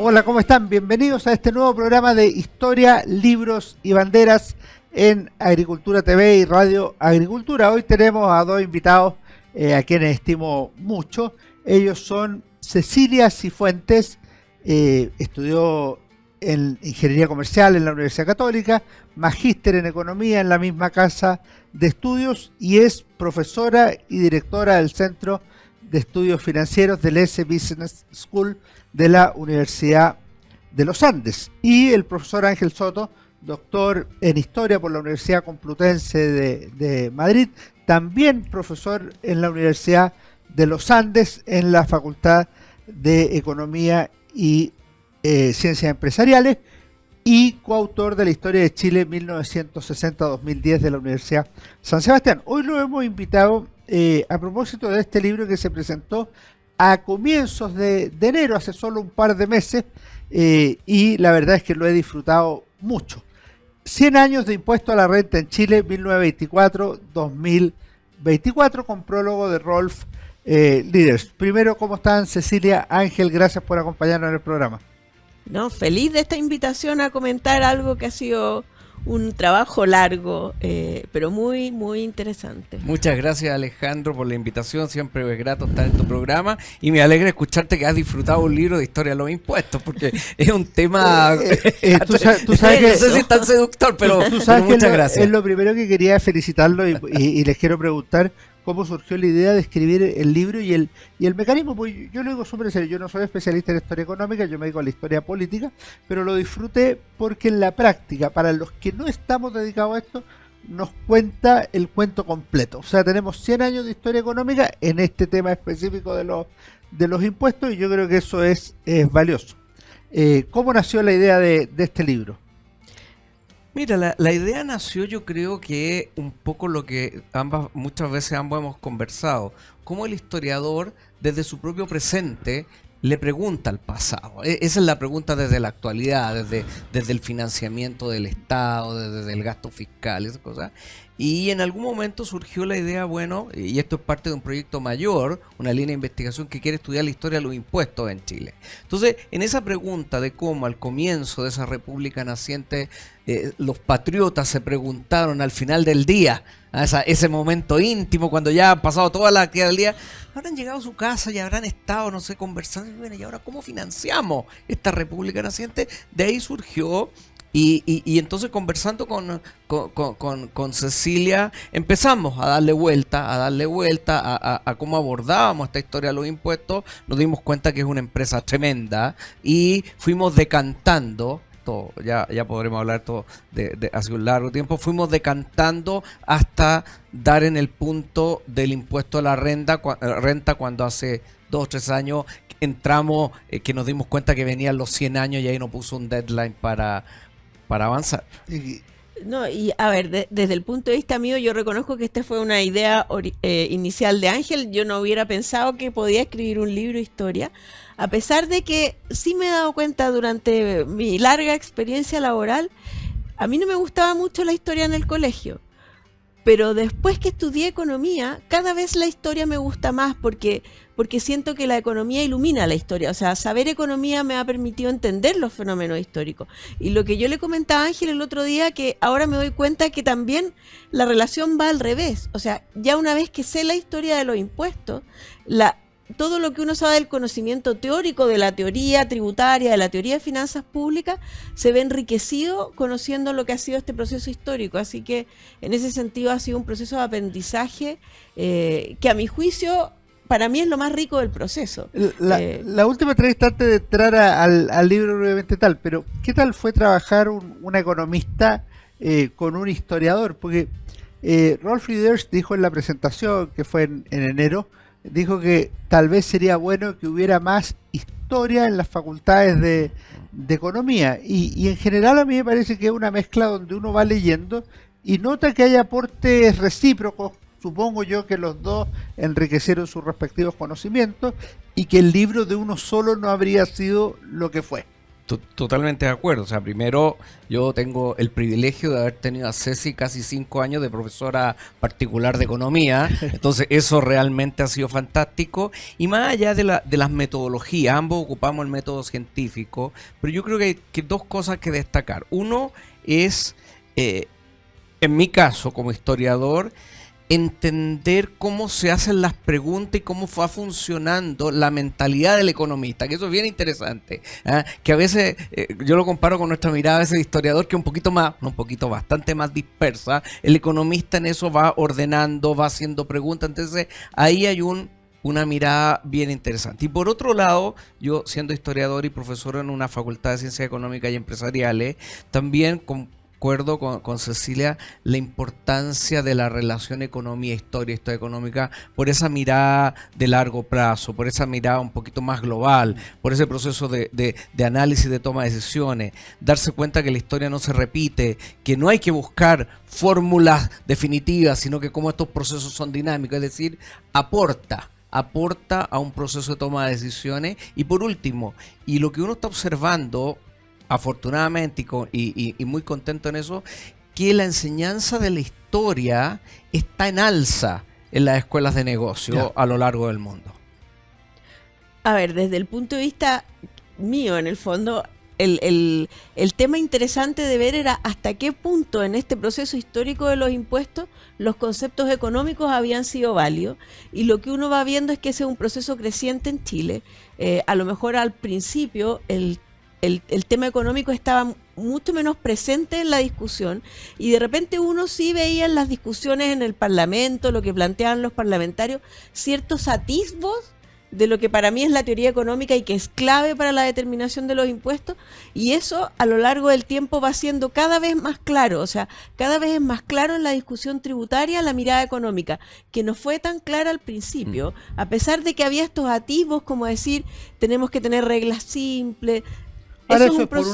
Hola, ¿cómo están? Bienvenidos a este nuevo programa de Historia, Libros y Banderas en Agricultura TV y Radio Agricultura. Hoy tenemos a dos invitados a quienes estimo mucho. Ellos son Cecilia Cifuentes, estudió en Ingeniería Comercial en la Universidad Católica, magíster en Economía en la misma casa de estudios y es profesora y directora del Centro de Estudios Financieros del S Business School de la Universidad de los Andes. Y el profesor Ángel Soto, doctor en Historia por la Universidad Complutense de Madrid, también profesor en la Universidad de los Andes en la Facultad de Economía y Ciencias Empresariales y coautor de la Historia de Chile 1960-2010 de la Universidad San Sebastián. Hoy lo hemos invitado a propósito de este libro que se presentó a comienzos de enero, hace solo un par de meses, y la verdad es que lo he disfrutado mucho. 100 años de impuesto a la renta en Chile, 1924-2024, con prólogo de Rolf Leaders. Primero, ¿cómo están Cecilia, Ángel? Gracias por acompañarnos en el programa. No, feliz de esta invitación a comentar algo que ha sido un trabajo largo, pero muy, muy interesante. Muchas gracias, Alejandro, por la invitación. Siempre es grato estar en tu programa y me alegra escucharte que has disfrutado un libro de historia de los impuestos, porque es un tema tú sabes que, no sé si es tan seductor, pero muchas gracias. Es lo primero que quería felicitarlo y les quiero preguntar cómo surgió la idea de escribir el libro y el mecanismo. Pues yo lo digo súper serio, yo no soy especialista en historia económica, yo me dedico a la historia política, pero lo disfruté porque en la práctica, para los que no estamos dedicados a esto, nos cuenta el cuento completo. O sea, tenemos 100 años de historia económica en este tema específico de los impuestos y yo creo que eso es valioso. ¿Cómo nació la idea de este libro? Mira, la idea nació, yo creo que un poco lo que muchas veces ambos hemos conversado, cómo el historiador desde su propio presente le pregunta al pasado. Esa es la pregunta desde la actualidad, desde el financiamiento del Estado, desde el gasto fiscal, esas cosas. Y en algún momento surgió la idea, bueno, y esto es parte de un proyecto mayor, una línea de investigación que quiere estudiar la historia de los impuestos en Chile. Entonces, en esa pregunta de cómo al comienzo de esa república naciente los patriotas se preguntaron al final del día, ese momento íntimo, cuando ya han pasado toda la actividad del día, habrán llegado a su casa y habrán estado, no sé, conversando, y bueno, ¿y ahora cómo financiamos esta república naciente? De ahí surgió. Y entonces conversando con Cecilia empezamos a darle vuelta a cómo abordábamos esta historia de los impuestos. Nos dimos cuenta que es una empresa tremenda y fuimos decantando, ya podremos hablar todo de hace un largo tiempo, fuimos decantando hasta dar en el punto del impuesto a la renta cuando hace 2 o 3 años entramos, que nos dimos cuenta que venían los 100 años y ahí nos puso un deadline para avanzar. No, y a ver, desde el punto de vista mío, yo reconozco que esta fue una idea inicial de Ángel. Yo no hubiera pensado que podía escribir un libro de historia, a pesar de que sí me he dado cuenta durante mi larga experiencia laboral, a mí no me gustaba mucho la historia en el colegio. Pero después que estudié economía, cada vez la historia me gusta más porque siento que la economía ilumina la historia. O sea, saber economía me ha permitido entender los fenómenos históricos. Y lo que yo le comentaba a Ángel el otro día, que ahora me doy cuenta que también la relación va al revés. O sea, ya una vez que sé la historia de los impuestos, todo lo que uno sabe del conocimiento teórico, de la teoría tributaria, de la teoría de finanzas públicas, se ve enriquecido conociendo lo que ha sido este proceso histórico. Así que en ese sentido ha sido un proceso de aprendizaje que a mi juicio, para mí es lo más rico del proceso. La última entrevista antes de entrar al libro brevemente tal, pero ¿qué tal fue trabajar un economista con un historiador? Porque Rolf Leaders dijo en la presentación, que fue en enero, dijo que tal vez sería bueno que hubiera más historia en las facultades de economía y en general a mí me parece que es una mezcla donde uno va leyendo y nota que hay aportes recíprocos. Supongo yo que los dos enriquecieron sus respectivos conocimientos y que el libro de uno solo no habría sido lo que fue. Totalmente de acuerdo. O sea, primero yo tengo el privilegio de haber tenido a Ceci casi 5 años de profesora particular de economía. Entonces eso realmente ha sido fantástico. Y más allá de las metodologías, ambos ocupamos el método científico, pero yo creo que hay dos cosas que destacar. Uno es, en mi caso como historiador, entender cómo se hacen las preguntas y cómo va funcionando la mentalidad del economista, que eso es bien interesante, ¿ah? Que a veces yo lo comparo con nuestra mirada a veces de historiador, que es un poquito más, no un poquito, bastante más dispersa. El economista en eso va ordenando, va haciendo preguntas, entonces ahí hay una mirada bien interesante. Y por otro lado, yo siendo historiador y profesor en una facultad de Ciencias Económicas y Empresariales, también acuerdo con Cecilia la importancia de la relación economía-historia, historia económica, por esa mirada de largo plazo, por esa mirada un poquito más global, por ese proceso de análisis, de toma de decisiones, darse cuenta que la historia no se repite, que no hay que buscar fórmulas definitivas, sino que como estos procesos son dinámicos, es decir, aporta a un proceso de toma de decisiones. Y por último, y lo que uno está observando afortunadamente y muy contento en eso, que la enseñanza de la historia está en alza en las escuelas de negocio a lo largo del mundo. A ver, desde el punto de vista mío, en el fondo, el tema interesante de ver era hasta qué punto en este proceso histórico de los impuestos los conceptos económicos habían sido válidos, y lo que uno va viendo es que ese es un proceso creciente en Chile. A lo mejor al principio el tema económico estaba mucho menos presente en la discusión, y de repente uno sí veía en las discusiones en el Parlamento, lo que planteaban los parlamentarios, ciertos atisbos de lo que para mí es la teoría económica y que es clave para la determinación de los impuestos, y eso a lo largo del tiempo va siendo cada vez más claro. O sea, cada vez es más claro en la discusión tributaria la mirada económica, que no fue tan clara al principio, a pesar de que había estos atisbos como decir, tenemos que tener reglas simples. Ahora eso es por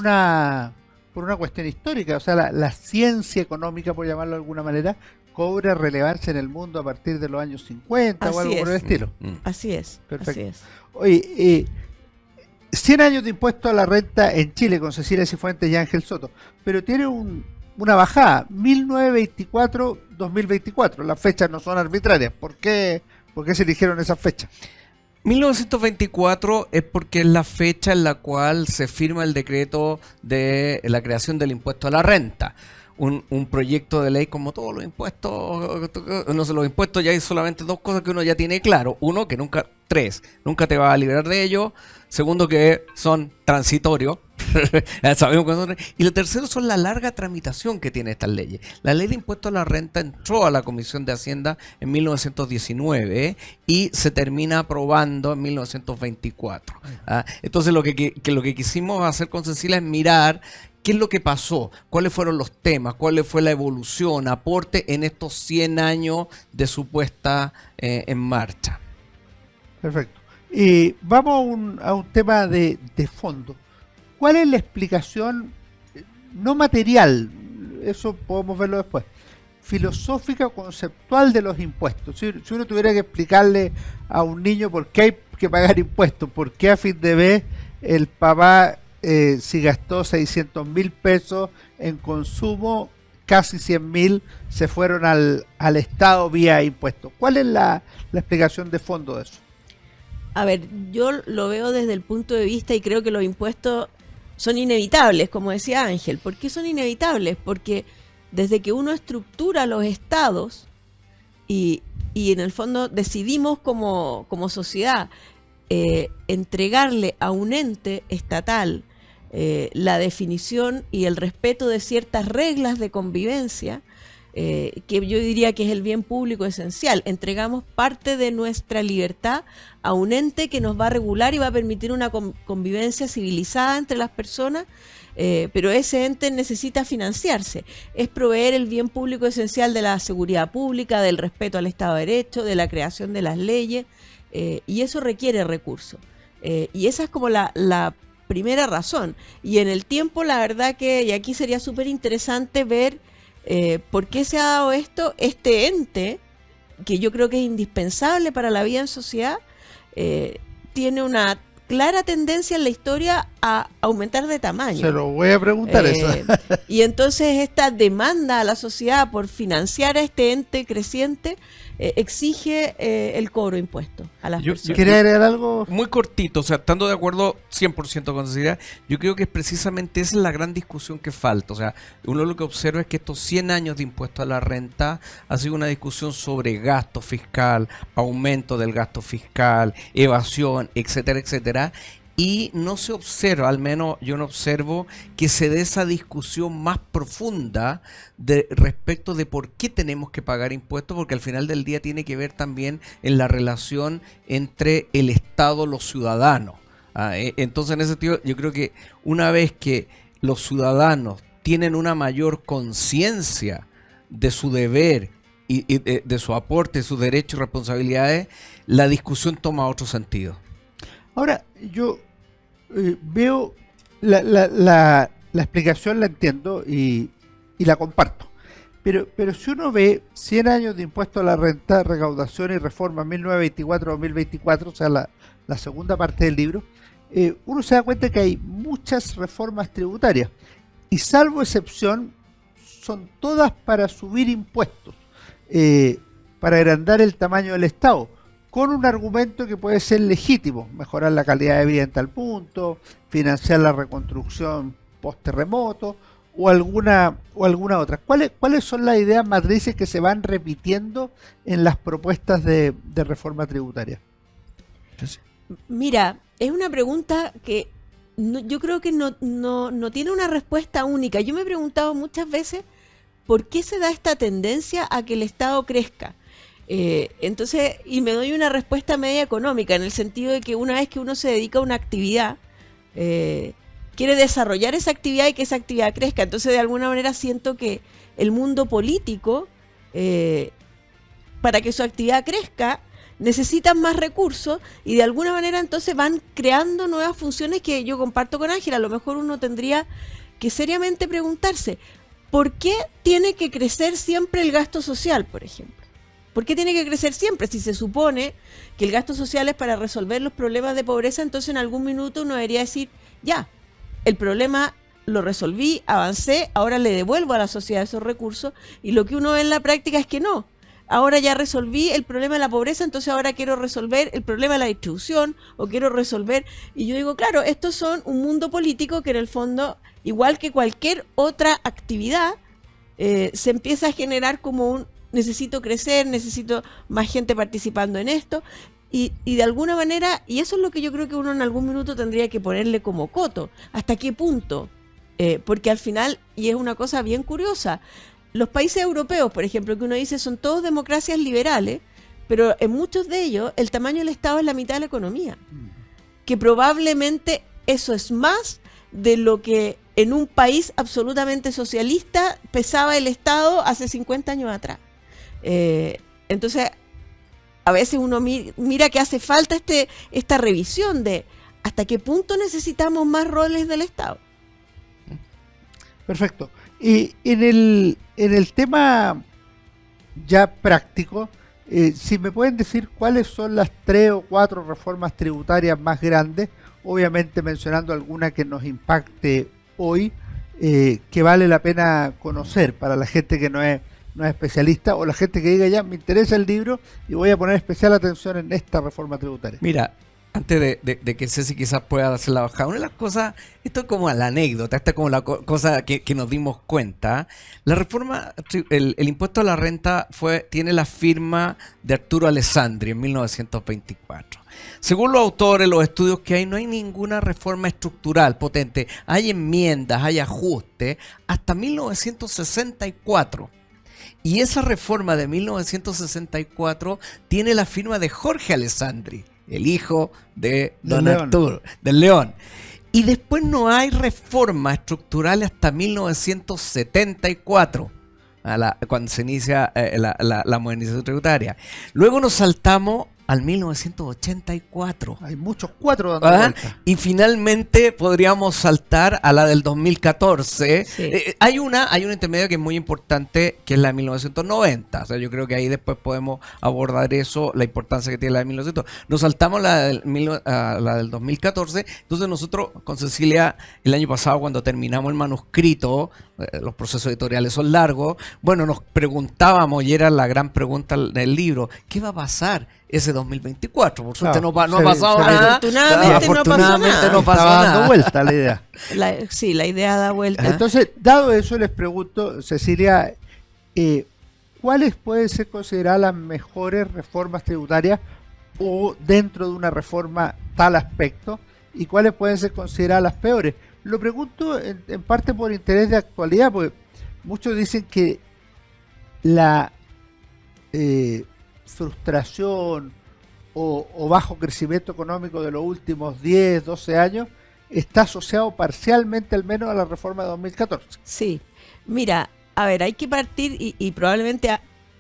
una cuestión histórica, o sea, la ciencia económica, por llamarlo de alguna manera, cobra relevancia en el mundo a partir de los años 50 o algo por el estilo. Así es. Perfecto. Así es. Oye, 100 años de impuesto a la renta en Chile con Cecilia Cifuentes y Ángel Soto, pero tiene una bajada, 1924-2024, las fechas no son arbitrarias. ¿Por qué se eligieron esas fechas? 1924 es porque es la fecha en la cual se firma el decreto de la creación del impuesto a la renta. Un proyecto de ley como todos los impuestos. No sé, los impuestos ya hay solamente dos cosas que uno ya tiene claro. Uno, que nunca te vas a liberar de ellos. Segundo, que son transitorios. Sabemos que son. Y lo tercero son la larga tramitación que tiene estas leyes. La ley de impuesto a la renta entró a la Comisión de Hacienda en 1919 y se termina aprobando en 1924. Entonces lo que quisimos hacer con Cecilia es mirar qué es lo que pasó, cuáles fueron los temas, cuál fue la evolución, aporte en estos 100 años de su puesta en marcha. Perfecto. Y vamos a un tema de fondo. ¿Cuál es la explicación no material? Eso podemos verlo después. Filosófica o conceptual de los impuestos. Si uno tuviera que explicarle a un niño por qué hay que pagar impuestos, por qué a fin de mes el papá, si gastó 600.000 pesos en consumo, casi 100.000 se fueron al Estado vía impuestos. ¿Cuál es la explicación de fondo de eso? A ver, yo lo veo desde el punto de vista, y creo que los impuestos son inevitables, como decía Ángel. ¿Por qué son inevitables? Porque desde que uno estructura los estados y en el fondo decidimos como sociedad entregarle a un ente estatal la definición y el respeto de ciertas reglas de convivencia, que yo diría que es el bien público esencial. Entregamos parte de nuestra libertad a un ente que nos va a regular y va a permitir una convivencia civilizada entre las personas, pero ese ente necesita financiarse. Es proveer el bien público esencial de la seguridad pública, del respeto al Estado de Derecho, de la creación de las leyes, y eso requiere recursos. Y esa es como la primera razón. Y en el tiempo, la verdad que, y aquí sería súper interesante ver ¿por qué se ha dado esto? Este ente, que yo creo que es indispensable para la vida en sociedad, tiene una clara tendencia en la historia a aumentar de tamaño. Se lo voy a preguntar eso. Y entonces esta demanda a la sociedad por financiar a este ente creciente exige el cobro de impuestos a las personas. ¿Quiere agregar algo? Muy cortito, o sea, estando de acuerdo 100% con Cecilia, yo creo que es precisamente esa es la gran discusión que falta. O sea, uno lo que observa es que estos 100 años de impuesto a la renta ha sido una discusión sobre gasto fiscal, aumento del gasto fiscal, evasión, etcétera, etcétera. Y no se observa, al menos yo no observo, que se dé esa discusión más profunda respecto de por qué tenemos que pagar impuestos, porque al final del día tiene que ver también en la relación entre el Estado y los ciudadanos. Entonces, en ese sentido, yo creo que una vez que los ciudadanos tienen una mayor conciencia de su deber y de su aporte, sus derechos y responsabilidades, la discusión toma otro sentido. Ahora, yo veo la explicación, la entiendo y la comparto. Pero si uno ve 100 años de impuesto a la renta, recaudación y reforma 1924-2024, o sea, la segunda parte del libro, uno se da cuenta que hay muchas reformas tributarias y salvo excepción son todas para subir impuestos, para agrandar el tamaño del Estado, con un argumento que puede ser legítimo: mejorar la calidad de vida en tal punto, financiar la reconstrucción post-terremoto o alguna otra. ¿Cuáles son las ideas matrices que se van repitiendo en las propuestas de reforma tributaria? Mira, es una pregunta que yo creo que no tiene una respuesta única. Yo me he preguntado muchas veces por qué se da esta tendencia a que el Estado crezca. Entonces, y me doy una respuesta media económica, en el sentido de que una vez que uno se dedica a una actividad, quiere desarrollar esa actividad y que esa actividad crezca. Entonces, de alguna manera siento que el mundo político, para que su actividad crezca, necesitan más recursos y de alguna manera entonces van creando nuevas funciones que yo comparto con Ángela. A lo mejor uno tendría que seriamente preguntarse, ¿por qué tiene que crecer siempre el gasto social, por ejemplo? ¿Por qué tiene que crecer siempre? Si se supone que el gasto social es para resolver los problemas de pobreza, entonces en algún minuto uno debería decir, ya, el problema lo resolví, avancé, ahora le devuelvo a la sociedad esos recursos, y lo que uno ve en la práctica es que no. Ahora ya resolví el problema de la pobreza, entonces ahora quiero resolver el problema de la distribución, o quiero resolver... Y yo digo, claro, estos son un mundo político que en el fondo, igual que cualquier otra actividad, se empieza a generar como un... necesito crecer, necesito más gente participando en esto, y de alguna manera, y eso es lo que yo creo que uno en algún minuto tendría que ponerle como coto, ¿hasta qué punto? Porque al final, y es una cosa bien curiosa, los países europeos, por ejemplo, que uno dice son todos democracias liberales, pero en muchos de ellos el tamaño del Estado es la mitad de la economía, que probablemente eso es más de lo que en un país absolutamente socialista pesaba el Estado hace 50 años atrás. Entonces a veces uno mira que hace falta esta revisión de hasta qué punto necesitamos más roles del Estado. Perfecto. Y en el tema ya práctico, si me pueden decir cuáles son las 3 o 4 reformas tributarias más grandes, obviamente mencionando alguna que nos impacte hoy, que vale la pena conocer para la gente que no es especialista, o la gente que diga, ya me interesa el libro y voy a poner especial atención en esta reforma tributaria. Mira, antes de que Ceci quizás pueda hacer la bajada, una de las cosas, esto es como la anécdota, esta es como la cosa que nos dimos cuenta. La reforma, el impuesto a la renta tiene la firma de Arturo Alessandri en 1924. Según los autores, los estudios que hay, no hay ninguna reforma estructural potente. Hay enmiendas, hay ajustes, hasta 1964. Y esa reforma de 1964 tiene la firma de Jorge Alessandri, el hijo de Don Arturo, del León. Y después no hay reforma estructural hasta 1974, cuando se inicia la modernización tributaria. Luego nos saltamos al 1984. Hay muchos 4 dando vuelta. Y finalmente podríamos saltar a la del 2014. Sí. Hay una intermedia que es muy importante, que es la de 1990. O sea, yo creo que ahí después podemos abordar eso, la importancia que tiene la de 1900. Nos saltamos la del 2014. Entonces nosotros con Cecilia, el año pasado, cuando terminamos el manuscrito, los procesos editoriales son largos, bueno, nos preguntábamos, y era la gran pregunta del libro, ¿qué va a pasar ese 2024? Por suerte no ha pasado nada. Afortunadamente no pasó Estaba dando nada. vuelta la idea. Sí, la idea da vuelta. Entonces, dado eso, les pregunto, Cecilia, ¿cuáles pueden ser consideradas las mejores reformas tributarias o dentro de una reforma tal aspecto? ¿Y cuáles pueden ser consideradas las peores? Lo pregunto en parte por interés de actualidad, porque muchos dicen que la frustración o bajo crecimiento económico de los últimos 10, 12 años está asociado parcialmente al menos a la reforma de 2014. Sí, mira, a ver, hay que partir y probablemente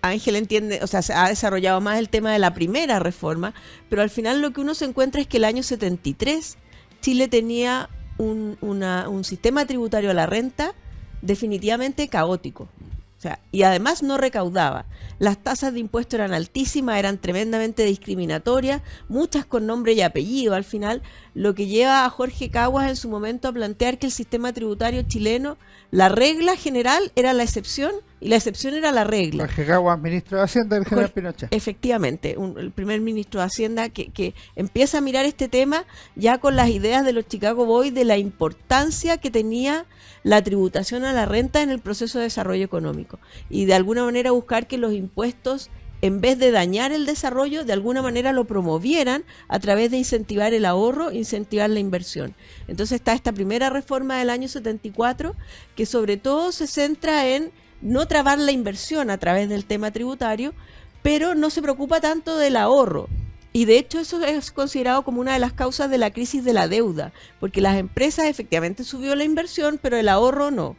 Ángel entiende, o sea, se ha desarrollado más el tema de la primera reforma, pero al final lo que uno se encuentra es que el año 73 Chile tenía un sistema tributario a la renta definitivamente caótico. O sea, y además no recaudaba. Las tasas de impuesto eran altísimas, eran tremendamente discriminatorias, muchas con nombre y apellido al final, lo que lleva a Jorge Caguas en su momento a plantear que el sistema tributario chileno, la regla general era la excepción y la excepción era la regla. Jorge Caguas, ministro de Hacienda del general Pinochet. Efectivamente, el primer ministro de Hacienda que empieza a mirar este tema ya con las ideas de los Chicago Boys de la importancia que tenía la tributación a la renta en el proceso de desarrollo económico y de alguna manera buscar que los impuestos, en vez de dañar el desarrollo, de alguna manera lo promovieran a través de incentivar el ahorro, incentivar la inversión. Entonces está esta primera reforma del año 74 que sobre todo se centra en no trabar la inversión a través del tema tributario, pero no se preocupa tanto del ahorro. Y de hecho eso es considerado como una de las causas de la crisis de la deuda, porque las empresas efectivamente subió la inversión, pero el ahorro no.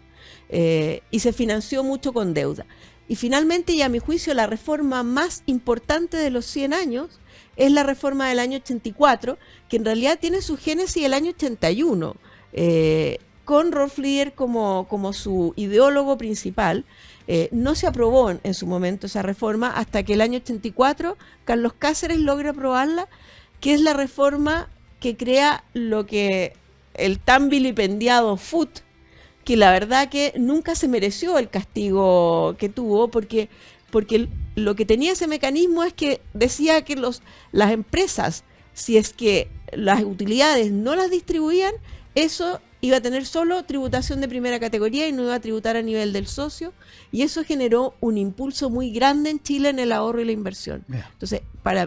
Y se financió mucho con deuda. Y finalmente, y a mi juicio, la reforma más importante de los 100 años es la reforma del año 84, que en realidad tiene su génesis el año 81, con Rolf Lieder como su ideólogo principal. No se aprobó en su momento esa reforma hasta que el año 84 Carlos Cáceres logra aprobarla, que es la reforma que crea lo que el tan vilipendiado FUT, que la verdad que nunca se mereció el castigo que tuvo, porque lo que tenía ese mecanismo es que decía que las empresas, si es que las utilidades no las distribuían, eso iba a tener solo tributación de primera categoría y no iba a tributar a nivel del socio, y eso generó un impulso muy grande en Chile en el ahorro y la inversión. Entonces,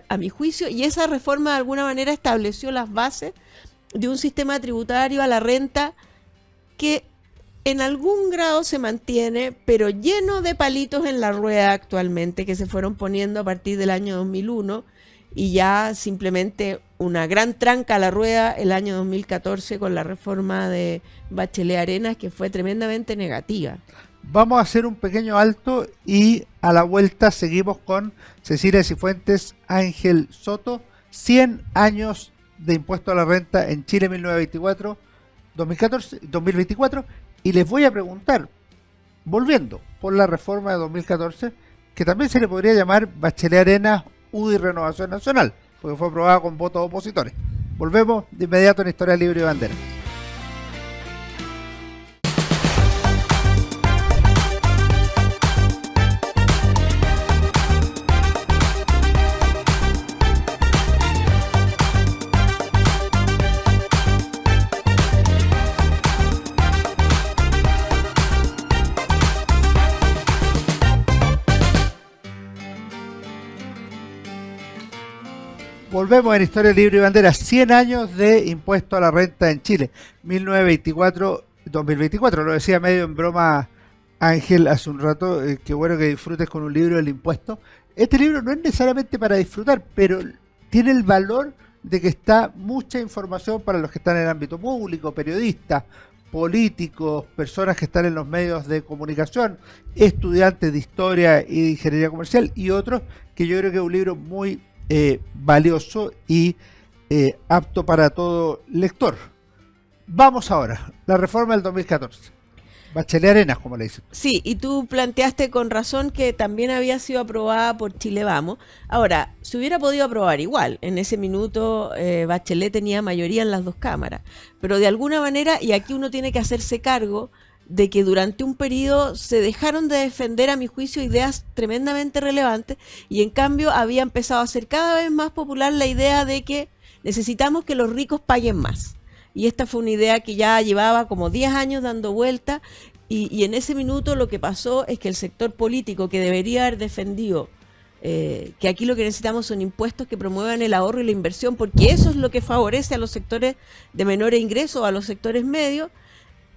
a mi juicio, y esa reforma de alguna manera estableció las bases de un sistema tributario a la renta que en algún grado se mantiene, pero lleno de palitos en la rueda actualmente, que se fueron poniendo a partir del año 2001, y ya simplemente una gran tranca a la rueda el año 2014 con la reforma de Bachelet Arenas, que fue tremendamente negativa. Vamos a hacer un pequeño alto y a la vuelta seguimos con Cecilia Cifuentes, Ángel Soto, 100 años de impuesto a la renta en Chile 1914-2024, y les voy a preguntar, volviendo por la reforma de 2014, que también se le podría llamar Bachelet Arenas UDI Renovación Nacional, porque fue aprobada con votos opositores. Volvemos de inmediato en Historia Libre y Bandera. Volvemos en Historia Libre y Bandera. 100 años de impuesto a la renta en Chile, 1924-2024. Lo decía medio en broma Ángel hace un rato, qué bueno que disfrutes con un libro del impuesto. Este libro no es necesariamente para disfrutar, pero tiene el valor de que está mucha información para los que están en el ámbito público, periodistas, políticos, personas que están en los medios de comunicación, estudiantes de historia y de ingeniería comercial y otros, que yo creo que es un libro muy valioso y apto para todo lector. Vamos ahora, la reforma del 2014. Bachelet Arenas, como le dicen. Sí, y tú planteaste con razón que también había sido aprobada por Chile Vamos. Ahora, se hubiera podido aprobar igual. En ese minuto Bachelet tenía mayoría en las dos cámaras. Pero de alguna manera, y aquí uno tiene que hacerse cargo de que durante un periodo se dejaron de defender, a mi juicio, ideas tremendamente relevantes, y en cambio había empezado a ser cada vez más popular la idea de que necesitamos que los ricos paguen más. Y esta fue una idea que ya llevaba como 10 años dando vuelta, y en ese minuto lo que pasó es que el sector político, que debería haber defendido que aquí lo que necesitamos son impuestos que promuevan el ahorro y la inversión, porque eso es lo que favorece a los sectores de menores ingresos, a los sectores medios,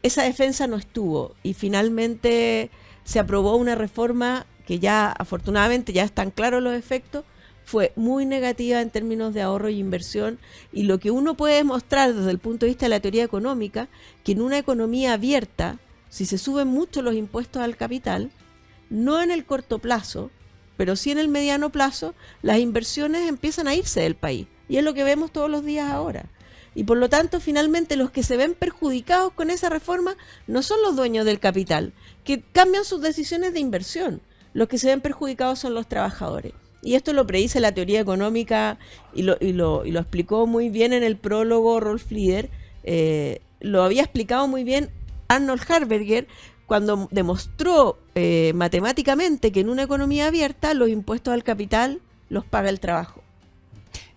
esa defensa no estuvo, y finalmente se aprobó una reforma que ya afortunadamente ya están claros los efectos. Fue muy negativa en términos de ahorro y inversión, y lo que uno puede mostrar desde el punto de vista de la teoría económica, que en una economía abierta, si se suben mucho los impuestos al capital, no en el corto plazo, pero sí en el mediano plazo, las inversiones empiezan a irse del país, y es lo que vemos todos los días ahora. Y por lo tanto, finalmente, los que se ven perjudicados con esa reforma no son los dueños del capital, que cambian sus decisiones de inversión. Los que se ven perjudicados son los trabajadores. Y esto lo predice la teoría económica y lo explicó muy bien en el prólogo Rolf Lieder. Lo había explicado muy bien Arnold Harberger cuando demostró matemáticamente que en una economía abierta los impuestos al capital los paga el trabajo.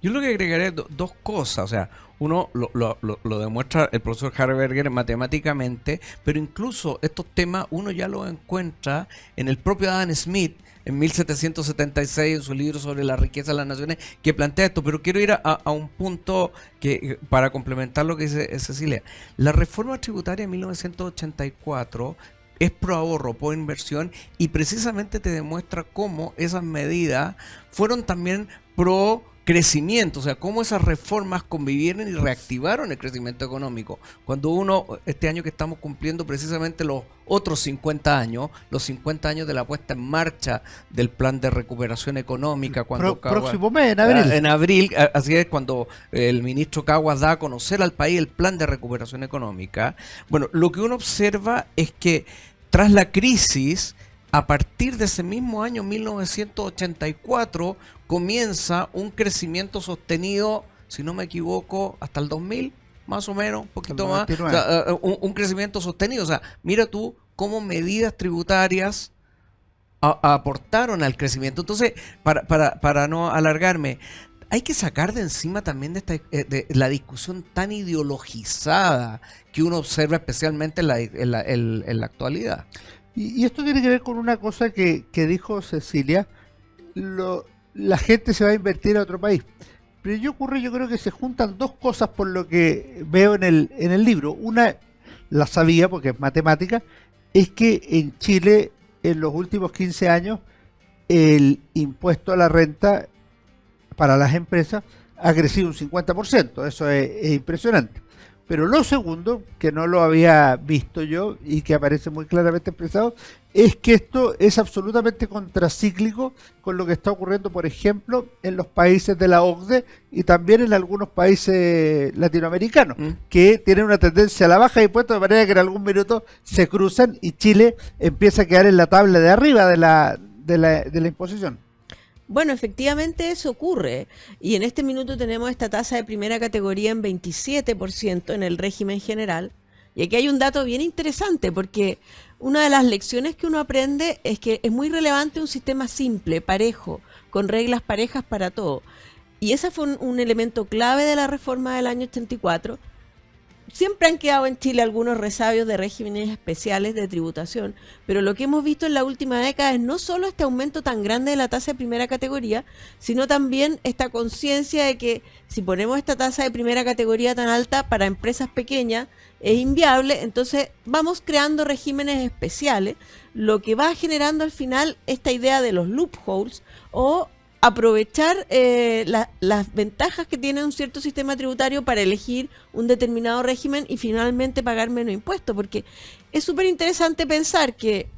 Yo lo que agregaré dos cosas, o sea, uno lo demuestra el profesor Harberger matemáticamente, pero incluso estos temas uno ya los encuentra en el propio Adam Smith en 1776 en su libro sobre la riqueza de las naciones, que plantea esto. Pero quiero ir a un punto que para complementar lo que dice Cecilia. La reforma tributaria de 1984 es pro ahorro, pro inversión, y precisamente te demuestra cómo esas medidas fueron también pro crecimiento, o sea, cómo esas reformas convivieron y reactivaron el crecimiento económico. Cuando uno, este año que estamos cumpliendo precisamente los otros 50 años, los 50 años de la puesta en marcha del plan de recuperación económica. Cuando próximo mes, en abril. En abril, así es, cuando el ministro Caguas da a conocer al país el plan de recuperación económica. Bueno, lo que uno observa es que tras la crisis, a partir de ese mismo año 1984 comienza un crecimiento sostenido, si no me equivoco, hasta el 2000, más o menos, un poquito más, o sea, un crecimiento sostenido. O sea, mira tú cómo medidas tributarias aportaron al crecimiento. Entonces, para no alargarme, hay que sacar de encima también de la discusión tan ideologizada que uno observa especialmente en la actualidad. Y esto tiene que ver con una cosa que dijo Cecilia. La gente se va a invertir a otro país. Pero yo creo que se juntan dos cosas por lo que veo en el libro. Una, la sabía porque es matemática, es que en Chile en los últimos 15 años el impuesto a la renta para las empresas ha crecido un 50%. Eso es impresionante. Pero lo segundo, que no lo había visto yo y que aparece muy claramente expresado, es que esto es absolutamente contracíclico con lo que está ocurriendo, por ejemplo, en los países de la OCDE y también en algunos países latinoamericanos, que tienen una tendencia a la baja de impuestos, de manera que en algún minuto se cruzan y Chile empieza a quedar en la tabla de arriba de la imposición. Bueno, efectivamente eso ocurre, y en este minuto tenemos esta tasa de primera categoría en 27% en el régimen general, y aquí hay un dato bien interesante, porque una de las lecciones que uno aprende es que es muy relevante un sistema simple, parejo, con reglas parejas para todo, y ese fue un elemento clave de la reforma del año 84. Siempre han quedado en Chile algunos resabios de regímenes especiales de tributación, pero lo que hemos visto en la última década es no solo este aumento tan grande de la tasa de primera categoría, sino también esta conciencia de que si ponemos esta tasa de primera categoría tan alta para empresas pequeñas es inviable, entonces vamos creando regímenes especiales, lo que va generando al final esta idea de los loopholes o aprovechar las ventajas que tiene un cierto sistema tributario para elegir un determinado régimen y finalmente pagar menos impuestos, porque es súper interesante pensar que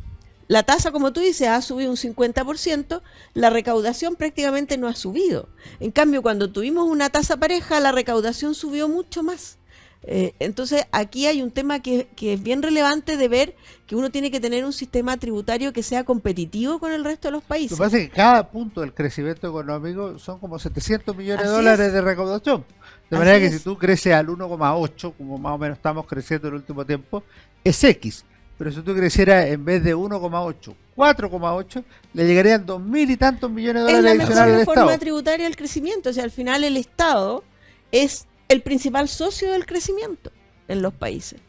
la tasa, como tú dices, ha subido un 50%, la recaudación prácticamente no ha subido. En cambio, cuando tuvimos una tasa pareja, la recaudación subió mucho más. Entonces, aquí hay un tema que es bien relevante de ver que uno tiene que tener un sistema tributario que sea competitivo con el resto de los Lo países. que pasa es que cada punto del crecimiento económico son como 700 millones de Así dólares es. de recaudación. De Así manera que es. si tú creces al 1,8, como más o menos estamos creciendo en el último tiempo, es X. Pero si tú crecieras en vez de 1,8, 4,8, le llegarían 2.000 y tantos millones de Es dólares la adicionales mejor al forma Estado. tributaria del crecimiento. O sea, al final el Estado es el principal socio del crecimiento en los países.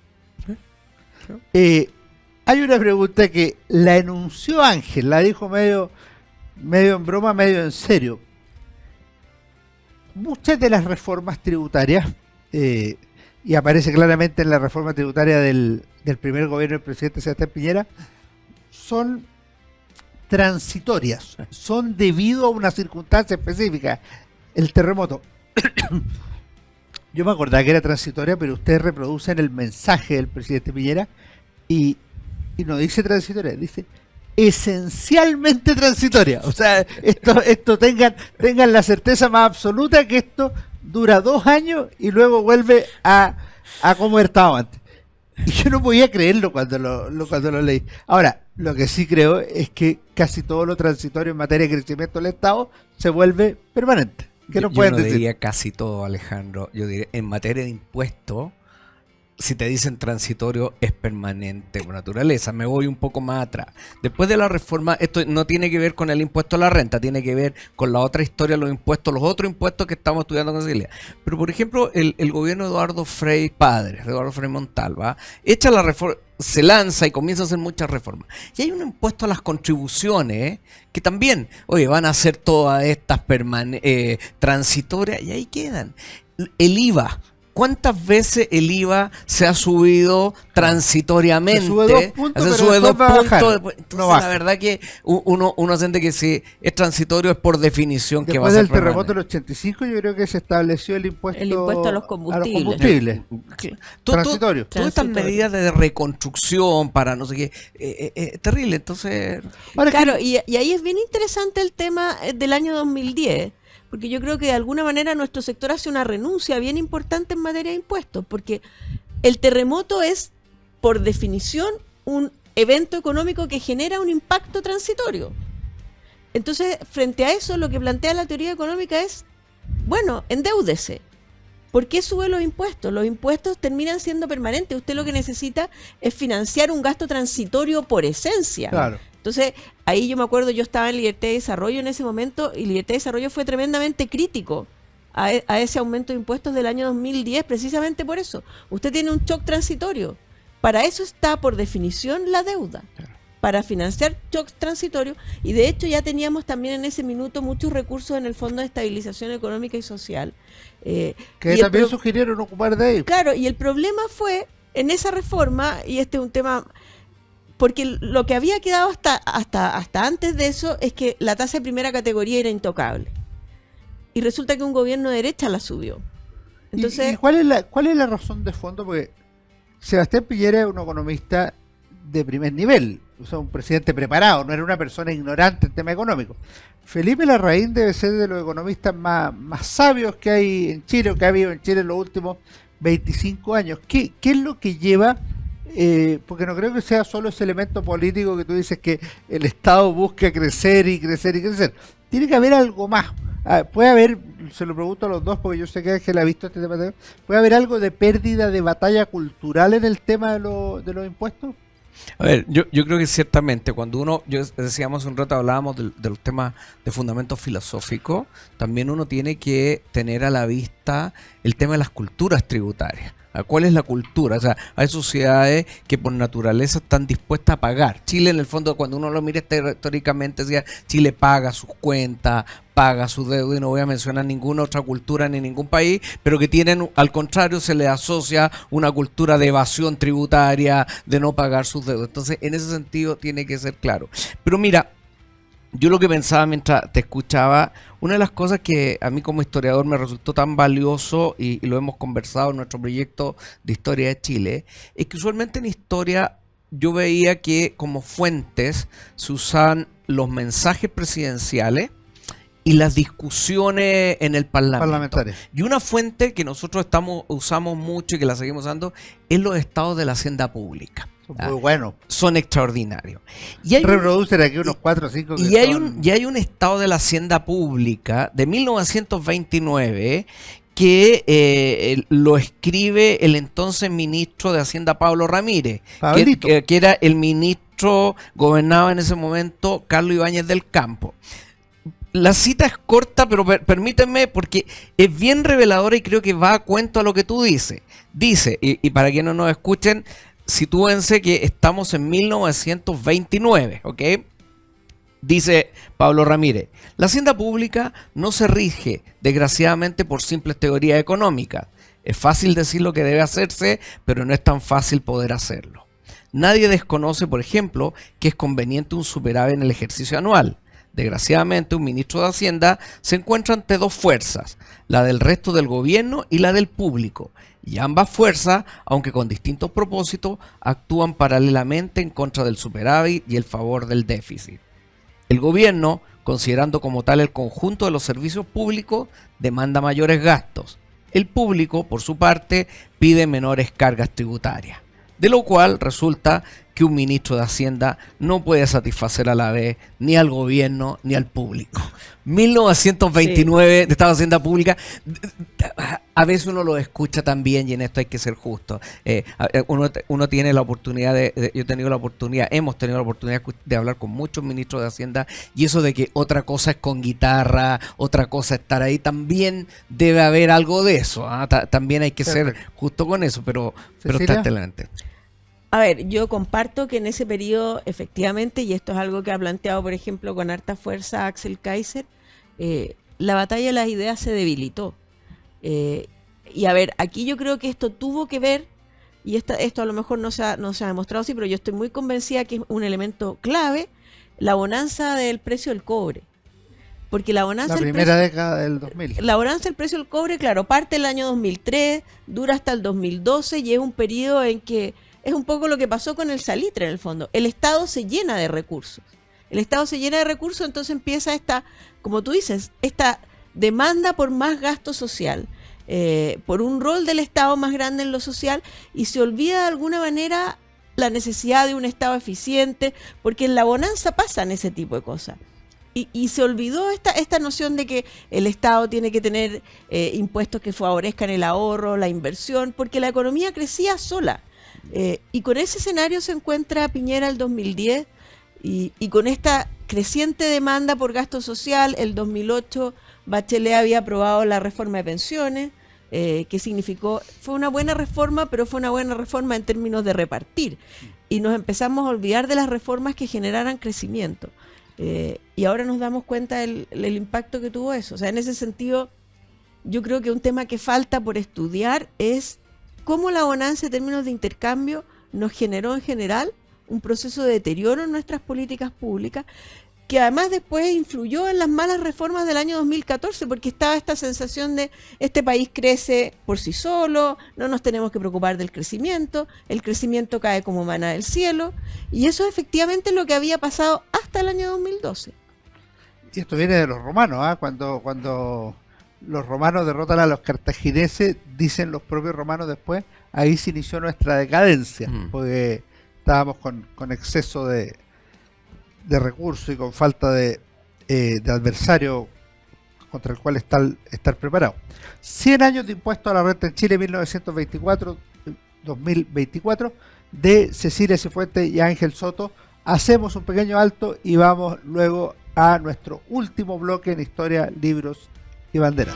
Hay una pregunta que la enunció Ángel, la dijo medio en broma, medio en serio. Muchas de las reformas tributarias, y aparece claramente en la reforma tributaria del primer gobierno del presidente Sebastián Piñera, son transitorias, son debido a una circunstancia específica, el terremoto. Yo me acordaba que era transitoria, pero ustedes reproducen el mensaje del presidente Piñera y no dice transitoria, dice esencialmente transitoria. O sea, esto tengan la certeza más absoluta que esto dura 2 años y luego vuelve a como estaba antes. Y yo no podía creerlo cuando lo leí. Ahora, lo que sí creo es que casi todo lo transitorio en materia de crecimiento del Estado se vuelve permanente. ¿Qué nos Yo pueden no decir? diría casi todo, Alejandro. Yo diría, en materia de impuestos, si te dicen transitorio, es permanente por naturaleza. Me voy un poco más atrás. Después de la reforma, esto no tiene que ver con el impuesto a la renta, tiene que ver con la otra historia, los otros impuestos que estamos estudiando con Cecilia. Pero, por ejemplo, el gobierno de Eduardo Frei padre, Eduardo Frei Montalva, echa la reforma, se lanza y comienza a hacer muchas reformas. Y hay un impuesto a las contribuciones, que también, oye, van a ser todas estas transitorias, y ahí quedan. El IVA. ¿Cuántas veces el IVA se ha subido transitoriamente? Se sube 2 puntos, Se pero sube después 2 va a bajar. puntos. Entonces, No baja. la verdad que uno siente que si es transitorio es por definición que va a Después ser del terremoto permanente. del 85 yo creo que se estableció el impuesto a los combustibles. Transitorio. Todas estas Transitorio. medidas de reconstrucción para no sé qué, terrible. Entonces, Ahora, Claro, y ahí es bien interesante el tema del año 2010, porque yo creo que de alguna manera nuestro sector hace una renuncia bien importante en materia de impuestos, porque el terremoto es, por definición, un evento económico que genera un impacto transitorio. Entonces, frente a eso, lo que plantea la teoría económica es, bueno, endeúdese. ¿Por qué sube los impuestos? Los impuestos terminan siendo permanentes. Usted lo que necesita es financiar un gasto transitorio por esencia. claro. Entonces, ahí yo me acuerdo, yo estaba en Libertad de Desarrollo en ese momento, y Libertad de Desarrollo fue tremendamente crítico a ese aumento de impuestos del año 2010, precisamente por eso. Usted tiene un shock transitorio. Para eso está, por definición, la deuda. Para financiar shocks transitorios, y de hecho ya teníamos también en ese minuto muchos recursos en el Fondo de Estabilización Económica y Social. Que y el también pro- sugirieron ocupar de ahí. Claro, y el problema fue en esa reforma, y este es un tema, porque lo que había quedado hasta antes de eso es que la tasa de primera categoría era intocable. Y resulta que un gobierno de derecha la subió. Entonces, ¿Y cuál es la razón de fondo? Porque Sebastián Piñera es un economista de primer nivel, o sea, un presidente preparado, no era una persona ignorante en tema económico. Felipe Larraín debe ser de los economistas más sabios que hay en Chile, o que ha habido en Chile en los últimos 25 años. ¿Qué es lo que lleva? Porque no creo que sea solo ese elemento político que tú dices que el Estado busca crecer y crecer y crecer. Tiene que haber algo más. Puede haber, se lo pregunto a los dos porque yo sé que Ángel ha visto este tema también, ¿puede haber algo de pérdida de batalla cultural en el tema de los impuestos? a ver, yo creo que ciertamente cuando decíamos un rato, hablábamos de los temas de fundamentos filosóficos, también uno tiene que tener a la vista el tema de las culturas tributarias. ¿Cuál es la cultura? O sea, hay sociedades que por naturaleza están dispuestas a pagar. Chile, en el fondo, cuando uno lo mira históricamente, decía, Chile paga sus cuentas, paga su deuda, y no voy a mencionar ninguna otra cultura ni ningún país, pero que tienen, al contrario, se les asocia una cultura de evasión tributaria, de no pagar sus deudas. Entonces, en ese sentido, tiene que ser claro. Pero mira, yo lo que pensaba mientras te escuchaba, una de las cosas que a mí como historiador me resultó tan valioso, y lo hemos conversado en nuestro proyecto de historia de Chile, es que usualmente en historia yo veía que como fuentes se usaban los mensajes presidenciales y las discusiones en el Parlamento. Y una fuente que nosotros usamos mucho y que la seguimos usando es los estados de la hacienda pública. Son muy buenos. Son extraordinarios. Reproducen aquí unos 4 o 5 y hay un estado de la hacienda pública de 1929 que lo escribe el entonces ministro de Hacienda Pablo Ramírez, que era el ministro, gobernaba en ese momento Carlos Ibáñez del Campo. La cita es corta, pero permítanme, porque es bien reveladora y creo que va a cuento a lo que tú dices. Dice, y para quienes no nos escuchen, sitúense que estamos en 1929, ¿ok? Dice Pablo Ramírez, la hacienda pública no se rige, desgraciadamente, por simples teorías económicas. Es fácil decir lo que debe hacerse, pero no es tan fácil poder hacerlo. Nadie desconoce, por ejemplo, que es conveniente un superávit en el ejercicio anual. Desgraciadamente, un ministro de Hacienda se encuentra ante dos fuerzas, la del resto del gobierno y la del público, y ambas fuerzas, aunque con distintos propósitos, actúan paralelamente en contra del superávit y el favor del déficit. El gobierno, considerando como tal el conjunto de los servicios públicos, demanda mayores gastos. El público, por su parte, pide menores cargas tributarias, de lo cual resulta que un ministro de Hacienda no puede satisfacer a la vez ni al gobierno ni al público. 1929 de Estado de Hacienda Pública. A veces uno lo escucha también, y en esto hay que ser justo. Uno tiene la oportunidad hemos tenido la oportunidad de hablar con muchos ministros de Hacienda, y eso de que otra cosa es con guitarra, otra cosa es estar ahí, también debe haber algo de eso. También hay que ser justo con eso, pero está excelente. A ver, yo comparto que en ese periodo, efectivamente, y esto es algo que ha planteado, por ejemplo, con harta fuerza Axel Kaiser, la batalla de las ideas se debilitó. Y a ver, aquí yo creo que esto tuvo que ver, y esto a lo mejor no se ha demostrado así, pero yo estoy muy convencida que es un elemento clave, la bonanza del precio del cobre. Porque la bonanza la primera década del 2000. La bonanza del precio del cobre, claro, parte el año 2003, dura hasta el 2012 y es un periodo en que es un poco lo que pasó con el salitre en el fondo. El Estado se llena de recursos. Entonces empieza como tú dices, esta demanda por más gasto social, por un rol del Estado más grande en lo social, y se olvida de alguna manera la necesidad de un Estado eficiente, porque en la bonanza pasan ese tipo de cosas. Y se olvidó esta noción de que el Estado tiene que tener impuestos que favorezcan el ahorro, la inversión, porque la economía crecía sola. Y con ese escenario se encuentra Piñera el 2010 y con esta creciente demanda por gasto social. El 2008 Bachelet había aprobado la reforma de pensiones, que significó, fue una buena reforma, pero fue una buena reforma en términos de repartir. Y nos empezamos a olvidar de las reformas que generaran crecimiento. Y ahora nos damos cuenta del impacto que tuvo eso. O sea, en ese sentido, yo creo que un tema que falta por estudiar es cómo la bonanza en términos de intercambio nos generó en general un proceso de deterioro en nuestras políticas públicas, que además después influyó en las malas reformas del año 2014, porque estaba esta sensación de este país crece por sí solo, no nos tenemos que preocupar del crecimiento, el crecimiento cae como maná del cielo, y eso efectivamente es lo que había pasado hasta el año 2012. Y esto viene de los romanos, cuando los romanos derrotan a los cartagineses, dicen los propios romanos después, ahí se inició nuestra decadencia, porque estábamos con exceso de recursos y con falta de adversario contra el cual estar preparado. 100 años de impuesto a la renta en Chile, 1924-2024, de Cecilia Cifuentes y Ángel Soto. Hacemos un pequeño alto y vamos luego a nuestro último bloque en Historia, Libros y Banderas.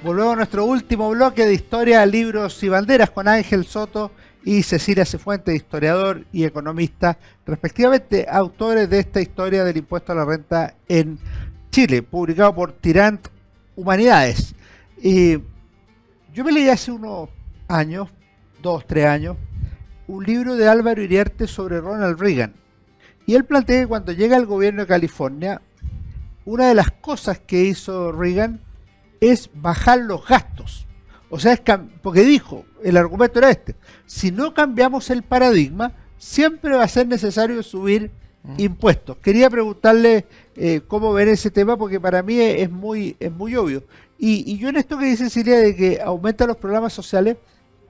Volvemos a nuestro último bloque de Historia, Libros y Banderas con Ángel Soto y Cecilia Cifuentes, historiador y economista, respectivamente autores de esta historia del impuesto a la renta en Chile, publicado por Tirant Humanidades. Yo me leí hace unos años, 2, 3 años, un libro de Álvaro Iriarte sobre Ronald Reagan. Y él plantea que cuando llega al gobierno de California, una de las cosas que hizo Reagan es bajar los gastos. O sea, porque dijo, el argumento era este: si no cambiamos el paradigma, siempre va a ser necesario subir impuestos. Quería preguntarle cómo ven ese tema, porque para mí es muy obvio. Y yo en esto que dice Cecilia de que aumenta los programas sociales,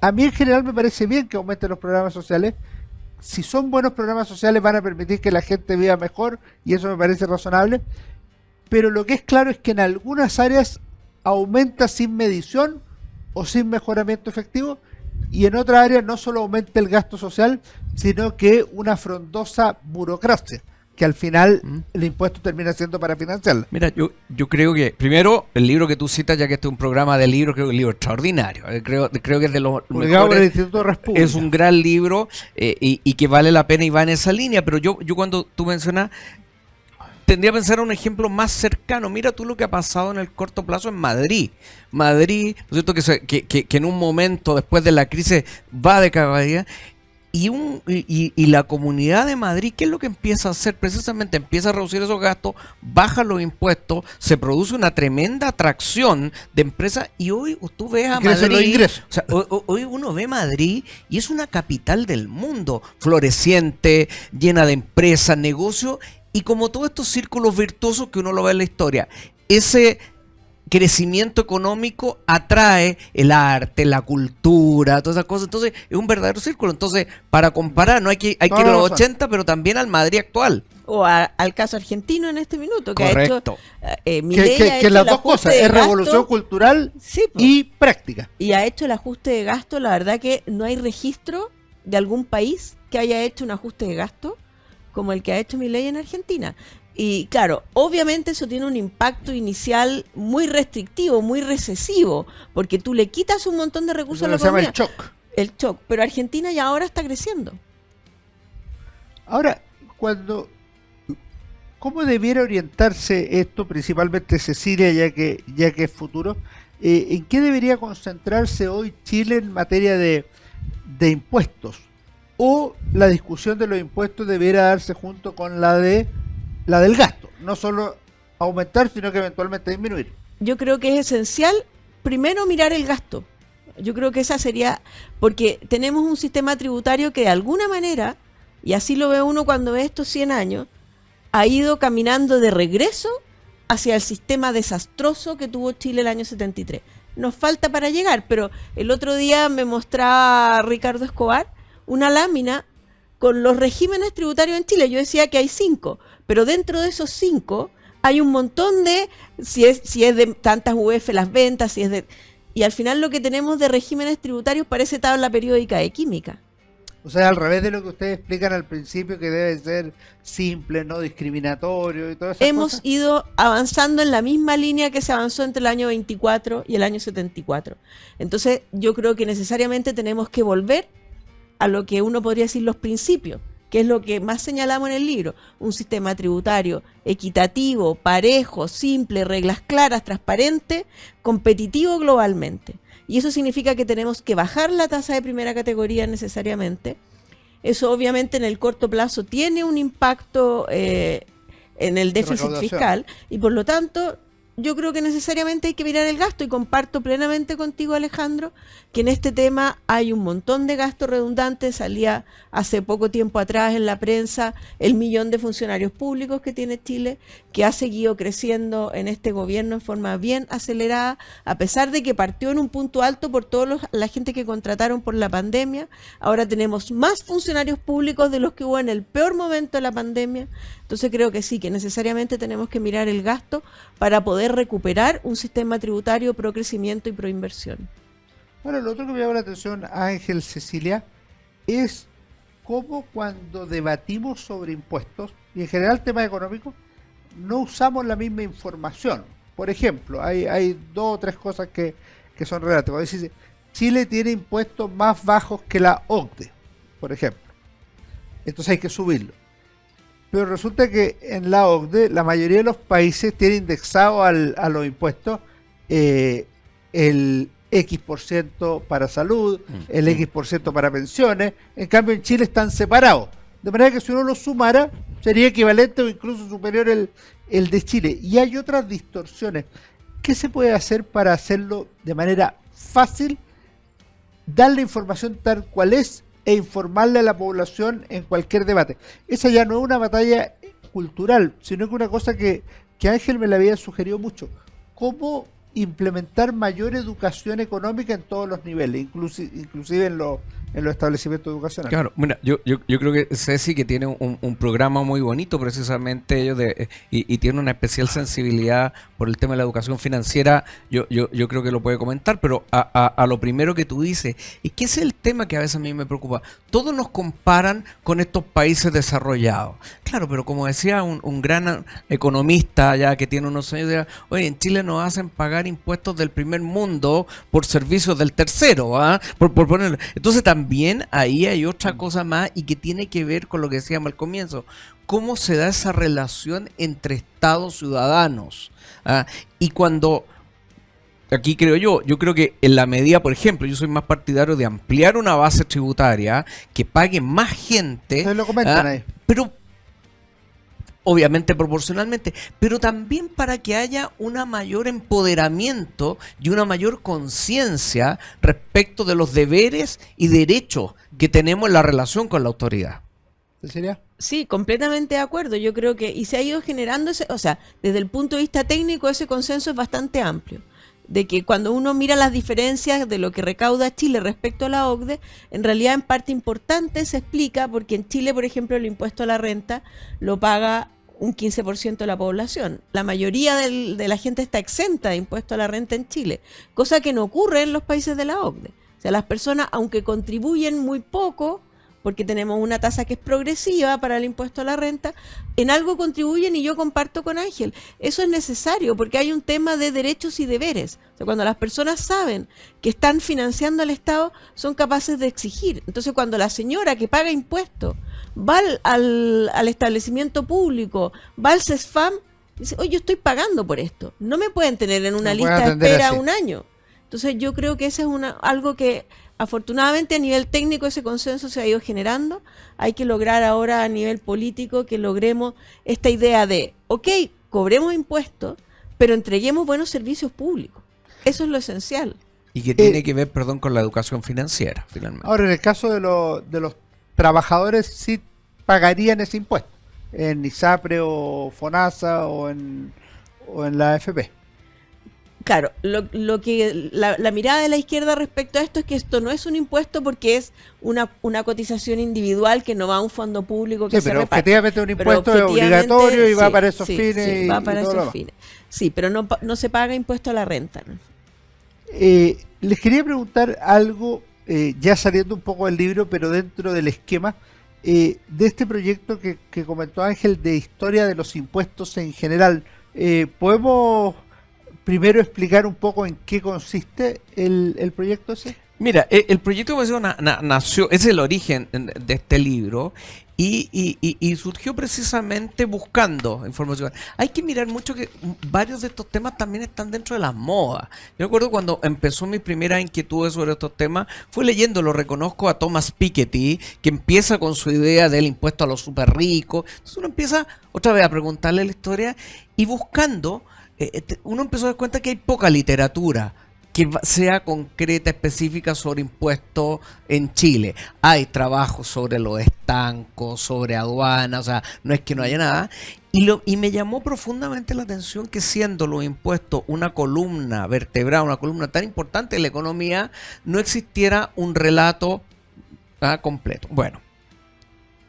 a mí en general me parece bien que aumenten los programas sociales. Si son buenos programas sociales van a permitir que la gente viva mejor, y eso me parece razonable. Pero lo que es claro es que en algunas áreas aumenta sin medición o sin mejoramiento efectivo, y en otras áreas no solo aumenta el gasto social, sino que una frondosa burocracia, que al final el impuesto termina siendo para financiarla. Mira, yo creo que, primero, el libro que tú citas, ya que este es un programa de libros, creo que es un libro extraordinario. Creo que es de los publicado por el mejores. Instituto de República. Es un gran libro y que vale la pena y va en esa línea. Pero yo cuando tú mencionas, tendría que pensar un ejemplo más cercano. Mira tú lo que ha pasado en el corto plazo en Madrid. Madrid, ¿no es cierto? Que en un momento después de la crisis va de caballería. Y la comunidad de Madrid, ¿qué es lo que empieza a hacer? Precisamente empieza a reducir esos gastos, baja los impuestos, se produce una tremenda atracción de empresas, y hoy tú ves a Madrid, o sea, hoy uno ve Madrid y es una capital del mundo, floreciente, llena de empresas, negocios, y como todos estos círculos virtuosos que uno lo ve en la historia. Ese crecimiento económico atrae el arte, la cultura, todas esas cosas. Entonces es un verdadero círculo. Entonces, para comparar, no hay que ir a los 80, pero también al Madrid actual. O al caso argentino en este minuto, que correcto, ha hecho Milei que las dos cosas, es revolución cultural, sí, y práctica. Y ha hecho el ajuste de gasto. La verdad que no hay registro de algún país que haya hecho un ajuste de gasto como el que ha hecho Milei en Argentina. Y claro, obviamente eso tiene un impacto inicial muy restrictivo, muy recesivo, porque tú le quitas un montón de recursos a la economía. Se llama el shock. El shock, pero Argentina ya ahora está creciendo. Ahora, ¿cómo debiera orientarse esto, principalmente Cecilia, ya que es futuro? ¿En qué debería concentrarse hoy Chile en materia de impuestos? ¿O la discusión de los impuestos debiera darse junto con la del gasto? No solo aumentar, sino que eventualmente disminuir. Yo creo que es esencial primero mirar el gasto. Yo creo que esa sería, porque tenemos un sistema tributario que de alguna manera, y así lo ve uno cuando ve estos 100 años, ha ido caminando de regreso hacia el sistema desastroso que tuvo Chile el año 73. Nos falta para llegar, pero el otro día me mostraba Ricardo Escobar una lámina con los regímenes tributarios en Chile. Yo decía que hay 5, pero dentro de esos 5 hay un montón de, si es de tantas UF las ventas, y al final lo que tenemos de regímenes tributarios parece tabla periódica de química. O sea, al revés de lo que ustedes explican al principio, que debe ser simple, no discriminatorio y todo eso. Hemos ido avanzando en la misma línea que se avanzó entre el año 24 y el año 74. Entonces, yo creo que necesariamente tenemos que volver a lo que uno podría decir los principios, que es lo que más señalamos en el libro: un sistema tributario equitativo, parejo, simple, reglas claras, transparente, competitivo globalmente. Y eso significa que tenemos que bajar la tasa de primera categoría necesariamente. Eso obviamente en el corto plazo tiene un impacto en el déficit fiscal, y por lo tanto yo creo que necesariamente hay que mirar el gasto, y comparto plenamente contigo, Alejandro, que en este tema hay un montón de gastos redundantes. Salía hace poco tiempo atrás en la prensa el 1.000.000 de funcionarios públicos que tiene Chile, que ha seguido creciendo en este gobierno en forma bien acelerada, a pesar de que partió en un punto alto por toda la gente que contrataron por la pandemia. Ahora tenemos más funcionarios públicos de los que hubo en el peor momento de la pandemia. Entonces creo que sí, que necesariamente tenemos que mirar el gasto para poder recuperar un sistema tributario pro crecimiento y pro inversión. Ahora, lo otro que me llama la atención, Ángel, Cecilia, es cómo cuando debatimos sobre impuestos, y en general temas económicos, no usamos la misma información. Por ejemplo, hay 2 o 3 cosas que son relativas. Dice, Chile tiene impuestos más bajos que la OCDE, por ejemplo. Entonces hay que subirlo. pero resulta que en la OCDE la mayoría de los países tienen indexado a los impuestos el X% para salud, el X% para pensiones. En cambio en Chile están separados. De manera que si uno lo sumara, sería equivalente o incluso superior el de Chile. Y hay otras distorsiones. ¿Qué se puede hacer para hacerlo de manera fácil, dar la información tal cual es e informarle a la población en cualquier debate? Esa ya no es una batalla cultural, sino que una cosa que Ángel me la había sugerido mucho. ¿Cómo implementar mayor educación económica en todos los niveles, inclusive en los establecimientos educacionales? Claro, mira, yo creo que Ceci, que tiene un programa muy bonito precisamente ellos y tiene una especial sensibilidad por el tema de la educación financiera, yo creo que lo puede comentar, pero a lo primero que tú dices, es que ese es el tema que a veces a mí me preocupa. Todos nos comparan con estos países desarrollados. Claro, pero como decía un gran economista ya que tiene unos años, decía, oye, en Chile nos hacen pagar impuestos del primer mundo por servicios del tercero, ¿ah? Por ponerlo. Entonces también ahí hay otra cosa más y que tiene que ver con lo que decíamos al comienzo. ¿Cómo se da esa relación entre Estados ciudadanos? ¿Ah? Y cuando, aquí creo yo creo que en la medida, por ejemplo, yo soy más partidario de ampliar una base tributaria que pague más gente. Ustedes lo comentan ahí. Pero obviamente proporcionalmente, pero también para que haya un mayor empoderamiento y una mayor conciencia respecto de los deberes y derechos que tenemos en la relación con la autoridad. ¿Cecilia? Sí, completamente de acuerdo. Yo creo que, y se ha ido generando o sea, desde el punto de vista técnico ese consenso es bastante amplio. De que cuando uno mira las diferencias de lo que recauda Chile respecto a la OCDE, en realidad en parte importante se explica porque en Chile, por ejemplo, el impuesto a la renta lo paga un 15% de la población. La mayoría de la gente está exenta de impuesto a la renta en Chile, cosa que no ocurre en los países de la OCDE. O sea, las personas, aunque contribuyen muy poco, porque tenemos una tasa que es progresiva para el impuesto a la renta, en algo contribuyen y yo comparto con Ángel. Eso es necesario porque hay un tema de derechos y deberes. O sea, cuando las personas saben que están financiando al Estado, son capaces de exigir. Entonces, cuando la señora que paga impuestos va al establecimiento público, va al CESFAM, dice, oye, yo estoy pagando por esto. No me pueden tener en una lista de espera un año. Entonces, yo creo que ese es algo que afortunadamente a nivel técnico ese consenso se ha ido generando. Hay que lograr ahora a nivel político que logremos esta idea de, ok, cobremos impuestos, pero entreguemos buenos servicios públicos. Eso es lo esencial. Y que tiene que ver, perdón, con la educación financiera, finalmente. Ahora, en el caso de los trabajadores, sí pagarían ese impuesto, en ISAPRE o FONASA o en la AFP. Claro, lo que la mirada de la izquierda respecto a esto es que esto no es un impuesto porque es una cotización individual que no va a un fondo público que sí, se pero reparte. objetivamente un impuesto es obligatorio y va para esos fines. Sí, va para y todo esos lo fines. Sí, pero no se paga impuesto a la renta, ¿no? Les quería preguntar algo, ya saliendo un poco del libro, pero dentro del esquema, de este proyecto que comentó Ángel de historia de los impuestos en general. ¿Podemos primero explicar un poco en qué consiste el proyecto ese? Mira, el proyecto nació, es el origen de este libro y surgió precisamente buscando información. Hay que mirar mucho que varios de estos temas también están dentro de las modas. Yo recuerdo cuando empezó mi primera inquietud sobre estos temas, fue leyendo, lo reconozco, a Thomas Piketty, que empieza con su idea del impuesto a los super ricos. Entonces uno empieza otra vez a preguntarle la historia y buscando, uno empezó a dar cuenta que hay poca literatura que sea concreta, específica sobre impuestos en Chile. Hay trabajos sobre los estancos, sobre aduanas, o sea, no es que no haya nada. Y me llamó profundamente la atención que siendo los impuestos una columna vertebral, una columna tan importante de la economía, no existiera un relato completo. Bueno,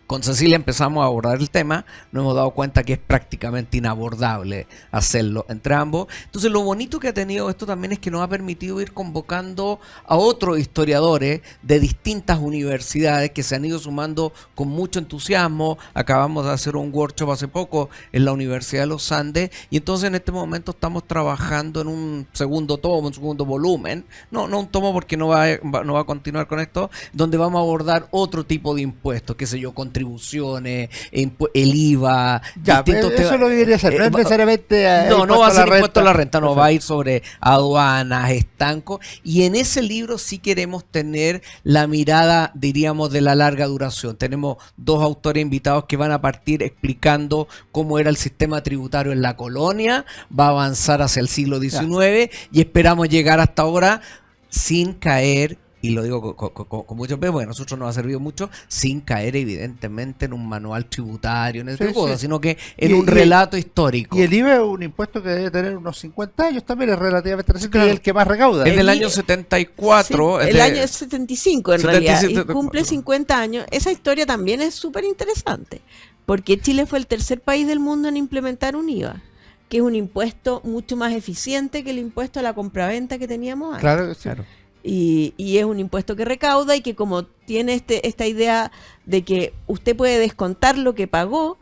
con Cecilia empezamos a abordar el tema, nos hemos dado cuenta que es prácticamente inabordable hacerlo entre ambos. Entonces lo bonito que ha tenido esto también es que nos ha permitido ir convocando a otros historiadores de distintas universidades que se han ido sumando con mucho entusiasmo. Acabamos de hacer un workshop hace poco en la Universidad de los Andes y entonces en este momento estamos trabajando en un segundo tomo, un segundo volumen. No un tomo porque no va a continuar con esto, donde vamos a abordar otro tipo de impuestos, qué sé yo, contribuciones contribuciones, el IVA, Ya, eso lo que quería hacer, no es necesariamente no va a ser impuesto a la renta, no Perfecto. va a ir sobre aduanas, estancos, y en ese libro sí queremos tener la mirada, diríamos, de la larga duración. Tenemos dos autores invitados que van a partir explicando cómo era el sistema tributario en la colonia, va a avanzar hacia el siglo XIX y esperamos llegar hasta ahora sin caer, y lo digo con mucho peso, porque a nosotros nos ha servido mucho, sin caer evidentemente en un manual tributario, en ese tipo de cosas, sino que en un relato histórico. Y el IVA es un impuesto que debe tener unos 50 años también, es relativamente reciente, y es el que más recauda. Es del año 74. Sí, el año 75 en realidad, y 75. cumple 50 años. Esa historia también es súper interesante, porque Chile fue el tercer país del mundo en implementar un IVA, que es un impuesto mucho más eficiente que el impuesto a la compraventa que teníamos antes. Claro, sí. Claro. Y es un impuesto que recauda y que como tiene esta idea de que usted puede descontar lo que pagó,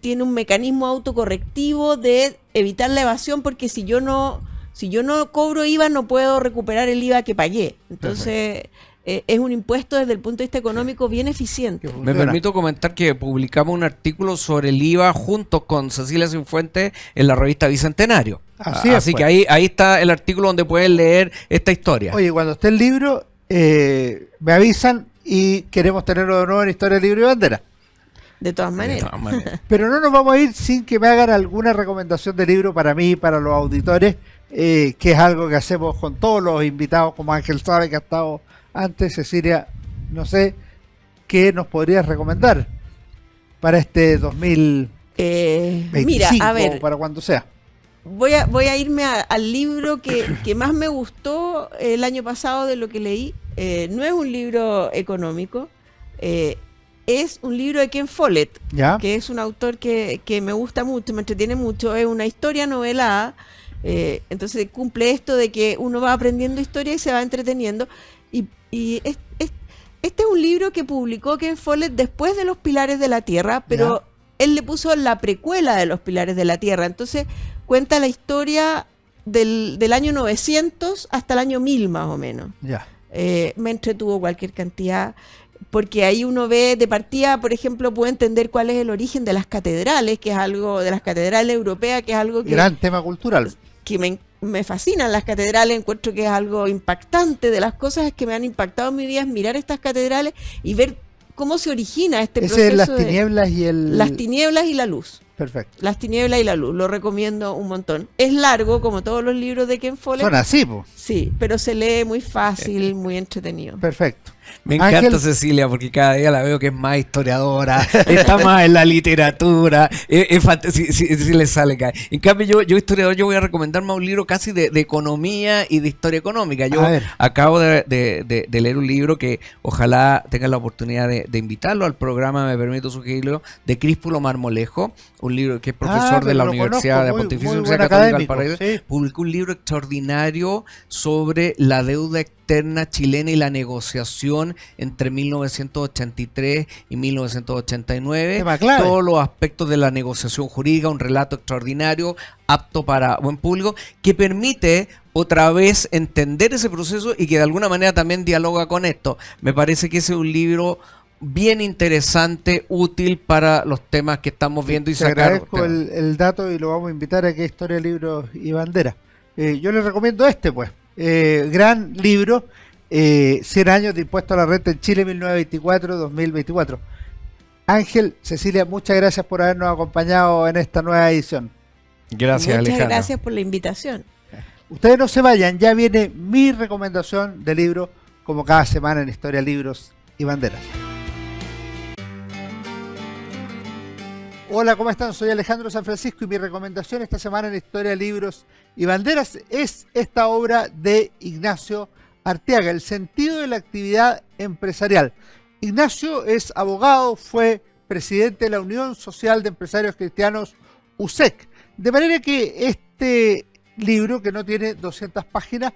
tiene un mecanismo autocorrectivo de evitar la evasión, porque si yo no cobro IVA no puedo recuperar el IVA que pagué. Entonces es un impuesto desde el punto de vista económico bien eficiente. Me permito comentar que publicamos un artículo sobre el IVA junto con Cecilia Cifuentes en la revista Bicentenario. Así que ahí está el artículo donde pueden leer esta historia. Oye, cuando esté el libro, me avisan y queremos tenerlo de nuevo en Historia, Libro y Bandera. De todas maneras. Pero no nos vamos a ir sin que me hagan alguna recomendación de libro para mí y para los auditores, que es algo que hacemos con todos los invitados, como Ángel sabe que ha estado antes. Cecilia, no sé, ¿qué nos podrías recomendar para este 2025 mira, a ver, o para cuando sea? Voy a irme al libro que más me gustó el año pasado de lo que leí. No es un libro económico, es un libro de Ken Follett, ¿Ya? que es un autor que me gusta mucho, me entretiene mucho. Es una historia novelada, entonces cumple esto de que uno va aprendiendo historia y se va entreteniendo. Y este es un libro que publicó Ken Follett después de Los Pilares de la Tierra, pero él le puso la precuela de Los Pilares de la Tierra. Entonces cuenta la historia del año 900 hasta el año 1000 más o menos. Ya. Me entretuvo cualquier cantidad, porque ahí uno ve de partida, por ejemplo, puede entender cuál es el origen de las catedrales, que es algo, de las catedrales europeas, que es algo Gran tema cultural. que me fascinan las catedrales, encuentro que es algo impactante. De las cosas que me han impactado en mi vida es mirar estas catedrales y ver cómo se origina este proceso. Ese es las tinieblas y el... Las tinieblas y la luz. Perfecto. Las tinieblas y la luz, lo recomiendo un montón. Es largo, como todos los libros de Ken Follett. Son así, pues. Sí, pero se lee muy fácil, muy entretenido. Perfecto. Me encanta Ángel. Cecilia, porque cada día la veo que es más historiadora, está más en la literatura, si le sale caer. En cambio, yo historiador, yo voy a recomendar más un libro casi de economía y de historia económica. Yo A ver. acabo de leer un libro que ojalá tenga la oportunidad de invitarlo al programa, me permito sugerirlo, de Críspulo Marmolejo, un libro que es profesor de pero la lo Universidad conozco, de la muy Pontificia buen Universidad Católica del académico, Paraíso. sí. Publicó un libro extraordinario sobre la deuda externa chilena y la negociación entre 1983 y 1989. Tema clave. Todos los aspectos de la negociación jurídica, un relato extraordinario, apto para buen público, que permite otra vez entender ese proceso y que de alguna manera también dialoga con esto. Me parece que ese es un libro bien interesante, útil para los temas que estamos viendo y Te sacar. agradezco el dato y lo vamos a invitar aquí a Historia, Libros y Bandera. Yo les recomiendo este, pues. Gran libro, 100 años de impuesto a la renta en Chile 1924-2024. Ángel, Cecilia, muchas gracias por habernos acompañado en esta nueva edición. Gracias, Muchas Alejandro. gracias por la invitación. Ustedes no se vayan, ya viene mi recomendación de libro, como cada semana en Historia, Libros y Banderas. Hola, ¿cómo están? Soy Alejandro San Francisco y mi recomendación esta semana en Historia, Libros y Banderas es esta obra de Ignacio Arteaga, El sentido de la actividad empresarial. Ignacio es abogado, fue presidente de la Unión Social de Empresarios Cristianos, USEC. De manera que este libro, que no tiene 200 páginas,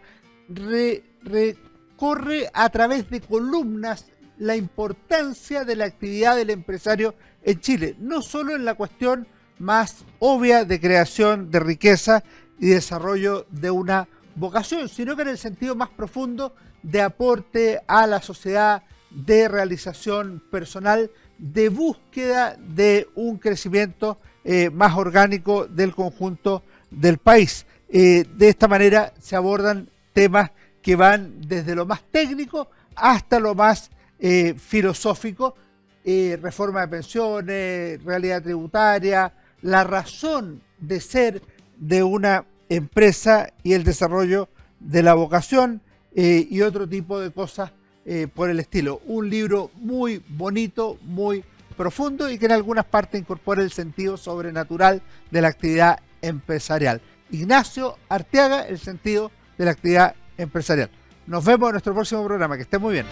recorre a través de columnas la importancia de la actividad del empresario en Chile, no solo en la cuestión más obvia de creación de riqueza y desarrollo de una vocación, sino que en el sentido más profundo de aporte a la sociedad, de realización personal, de búsqueda de un crecimiento más orgánico del conjunto del país. De esta manera se abordan temas que van desde lo más técnico hasta lo más filosófico, reforma de pensiones, realidad tributaria, la razón de ser de una empresa y el desarrollo de la vocación y otro tipo de cosas por el estilo. Un libro muy bonito, muy profundo y que en algunas partes incorpora el sentido sobrenatural de la actividad empresarial. Ignacio Arteaga, el sentido de la actividad empresarial. Nos vemos en nuestro próximo programa. Que esté muy bien.